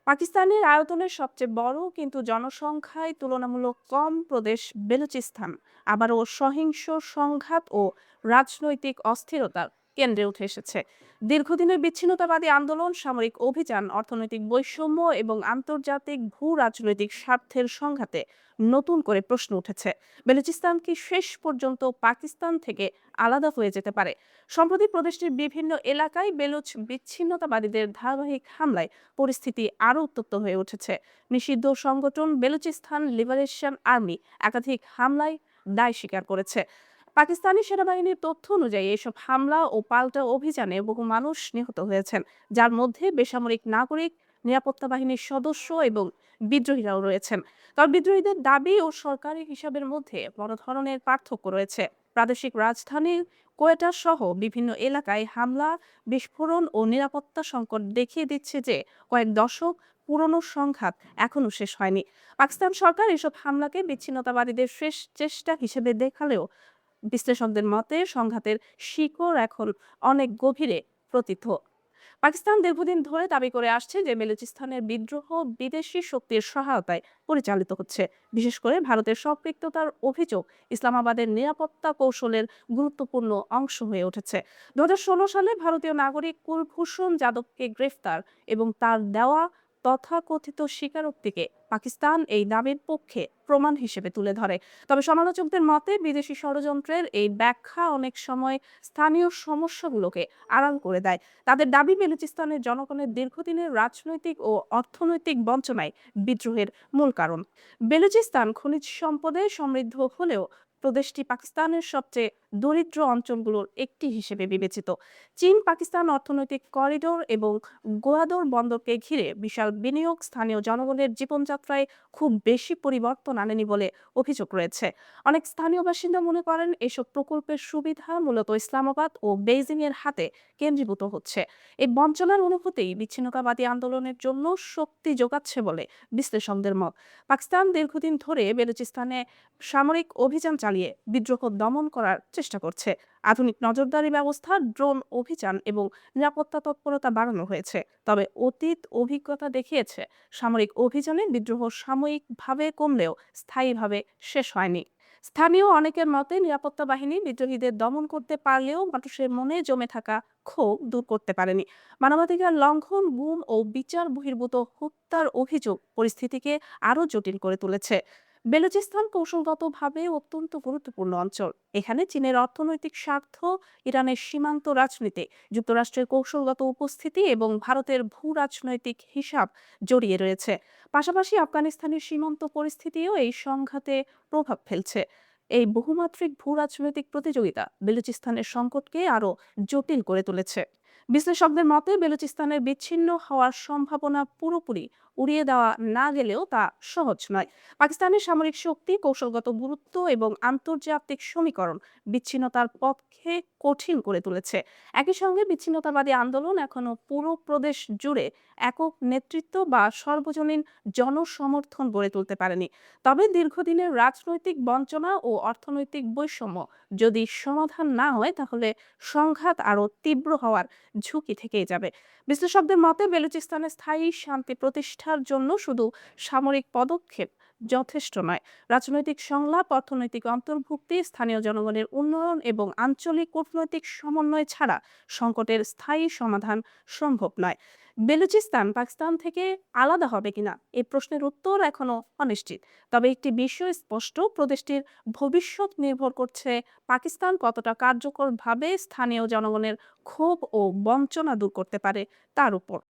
পাকিস্তানের আয়তনের সবচেয়ে বড় কিন্তু জনসংখ্যায় তুলনামূলক কম প্রদেশ বেলুচিস্তান আবারও সহিংস সংঘাত ও রাজনৈতিক অস্থিরতার কেন্দ্রে উঠে এসেছে। দীর্ঘদিনের বিচ্ছিন্নতাবাদী আন্দোলন, সামরিক অভিযান, অর্থনৈতিক বৈষম্য এবং আন্তর্জাতিক ভূ রাজনৈতিক স্বার্থের সংঘাতে নতুন করে প্রশ্ন উঠেছে, বেলুচিস্তান কি শেষ পর্যন্ত পাকিস্তান থেকে আলাদা হয়ে যেতে পারে? সম্প্রতি প্রদেশটির বিভিন্ন এলাকায় বেলুচ বিচ্ছিন্নতাবাদীদের ধারাবাহিক হামলায় পরিস্থিতি আরও উত্তপ্ত হয়ে উঠেছে। নিষিদ্ধ সংগঠন বেলুচিস্তান লিবারেশন আর্মি একাধিক হামলায় দায় স্বীকার করেছে। পাকিস্তানি সেনাবাহিনীর তথ্য অনুযায়ী এসব হামলা ও পাল্টা অভিযানে বহু মানুষ নিহত হয়েছেন, যার মধ্যে বেসামরিক নাগরিক, নিরাপত্তা বাহিনীর সদস্য এবং বিদ্রোহীরাও রয়েছেন। তবে বিদ্রোহীদের দাবি ও সরকারি হিসাবের মধ্যে বড় ধরনের পার্থক্য রয়েছে। প্রাদেশিক রাজধানী কোয়েটা সহ বিভিন্ন এলাকায় হামলা, বিস্ফোরণ ও নিরাপত্তা সংকট দেখিয়ে দিচ্ছে যে কয়েক দশক পুরনো সংঘাত এখনো শেষ হয়নি। পাকিস্তান সরকার এসব হামলাকে বিচ্ছিন্নতাবাদীদের শেষ চেষ্টা হিসেবে দেখালেও বিশ্লেষকদের মতে সংঘাতের শিকড় এখন অনেক গভীরে প্রতীত। পাকিস্তান দীর্ঘদিন ধরে দাবি করে আসছে যে বেলুচিস্তানের বিদ্রোহ বিদেশি শক্তির সহায়তায় পরিচালিত হচ্ছে। বিশেষ করে ভারতের সম্পৃক্ততার অভিযোগ ইসলামাবাদের নিরাপত্তা কৌশলের গুরুত্বপূর্ণ অংশ হয়ে উঠেছে। 2016 সালে ভারতীয় নাগরিক কুলভূষণ যাদবকে গ্রেফতার এবং তার দেওয়া তথাকথিত স্বীকারোক্তিকে পাকিস্তান এই দাবির পক্ষে প্রমাণ হিসেবে তুলে ধরে। তবে সমালোচকদের মতে বিদেশি ষড়যন্ত্রের এই ব্যাখ্যা অনেক সময় স্থানীয় সমস্যাগুলোকে আড়াল করে দেয়। তাদের দাবি বেলুচিস্তানের জনগণের দীর্ঘদিনের রাজনৈতিক ও অর্থনৈতিক বঞ্চনায় বিদ্রোহের মূল কারণ। বেলুচিস্তান খনিজ সম্পদে সমৃদ্ধ হলেও প্রদেশটি পাকিস্তানের সবচেয়ে দরিদ্র অঞ্চলগুলোর একটি হিসেবে বিবেচিত। চীন পাকিস্তান অর্থনৈতিক করিডোর এবং গোয়াদর বন্দরকে ঘিরে বিশাল বিনিয়োগ স্থানীয় জনগণের জীবনযাত্রায় খুব বেশি পরিবর্তন আনেনি বলে অভিযোগ রয়েছে। অনেক স্থানীয় বাসিন্দা মনে করেন এসব প্রকল্পের সুবিধা মূলত ইসলামাবাদ ও বেইজিং এর হাতে কেন্দ্রীভূত হচ্ছে। এই বঞ্চনার অনুভূতি বিচ্ছিন্নতাবাদী আন্দোলনের জন্য শক্তি যোগাচ্ছে বলে বিশ্লেষকদের মত। পাকিস্তান দীর্ঘদিন ধরে বেলুচিস্তানে সামরিক অভিযান চালিয়ে বিদ্রোহ দমন করার চেষ্টা করছে। আধুনিক নজরদারি ব্যবস্থা, ড্রোন অভিযান এবং নিরাপত্তা তৎপরতা বাড়ানো হয়েছে। তবে অতীত অভিজ্ঞতা দেখিয়েছে সামরিক অভিযানে বিদ্রোহ সাময়িকভাবে কমলেও স্থায়ীভাবে শেষ হয়নি। স্থানীয় অনেকের মতে নিরাপত্তা বাহিনী বিদ্রোহীদের দমন করতে পারলেও মানুষের মনে জমে থাকা ক্ষোভ দূর করতে পারেনি। মানবাধিকার লঙ্ঘন, গুম ও বিচার বহির্ভূত হত্যার অভিযোগ পরিস্থিতিকে আরও জটিল করে তুলেছে। বেলুচিস্তান কৌশলগতভাবে অত্যন্ত গুরুত্বপূর্ণ অঞ্চল। এখানে চীনের অর্থনৈতিক স্বার্থ, ইরানের সীমান্ত রাজনীতি, যুক্তরাষ্ট্রের কৌশলগত উপস্থিতি এবং ভারতের ভূ রাজনৈতিক হিসাব জড়িয়ে রয়েছে। পাশাপাশি আফগানিস্তানের সীমান্ত পরিস্থিতিও এই সংঘাতে প্রভাব ফেলছে। এই বহুমাত্রিক ভূ রাজনৈতিক প্রতিযোগিতা বেলুচিস্তানের সংকটকে আরও জটিল করে তুলেছে। বিশ্লেষকদের মতে বেলুচিস্তানের বিচ্ছিন্ন হওয়ার সম্ভাবনা পুরোপুরি উড়িয়ে দেওয়া না গেলেও তা সহজ নয়। পাকিস্তানের সামরিক শক্তি, কৌশলগত গুরুত্ব এবং আন্তর্জাতিক সমীকরণ বিচ্ছিন্নতার পক্ষে কঠিন করে তুলেছে। একই সঙ্গে বিচ্ছিন্নতাবাদী আন্দোলন এখনো পুরো প্রদেশ জুড়ে একক নেতৃত্ব বা সর্বজনীন জনসমর্থন গড়ে তুলতে পারেনি। তবে দীর্ঘদিনের রাজনৈতিক বঞ্চনা ও অর্থনৈতিক বৈষম্য যদি সমাধান না হয় তাহলে সংঘাত আরও তীব্র হওয়ার ঝুঁকি থেকেই যাবে। বিশ্লেষকদের মতে বেলুচিস্তানে স্থায়ী শান্তি প্রতিষ্ঠার জন্য শুধু সামরিক পদক্ষেপ যথেষ্ট নয়। রাজনৈতিক সংলাপ, অর্থনৈতিক অন্তর্ভুক্তি, স্থানীয় জনগণের উন্নয়ন এবং আঞ্চলিক কূটনৈতিক সমন্বয় ছাড়া সংকটের স্থায়ী সমাধান সম্ভব নয়। বেলুচিস্তান পাকিস্তান থেকে আলাদা হবে কিনা এই প্রশ্নের উত্তর এখনো অনিশ্চিত। তবে একটি বিষয় স্পষ্ট, প্রদেশটির ভবিষ্যৎ নির্ভর করছে পাকিস্তান কতটা কার্যকরভাবে স্থানীয় জনগণের ক্ষোভ ও বঞ্চনা দূর করতে পারে তার উপর।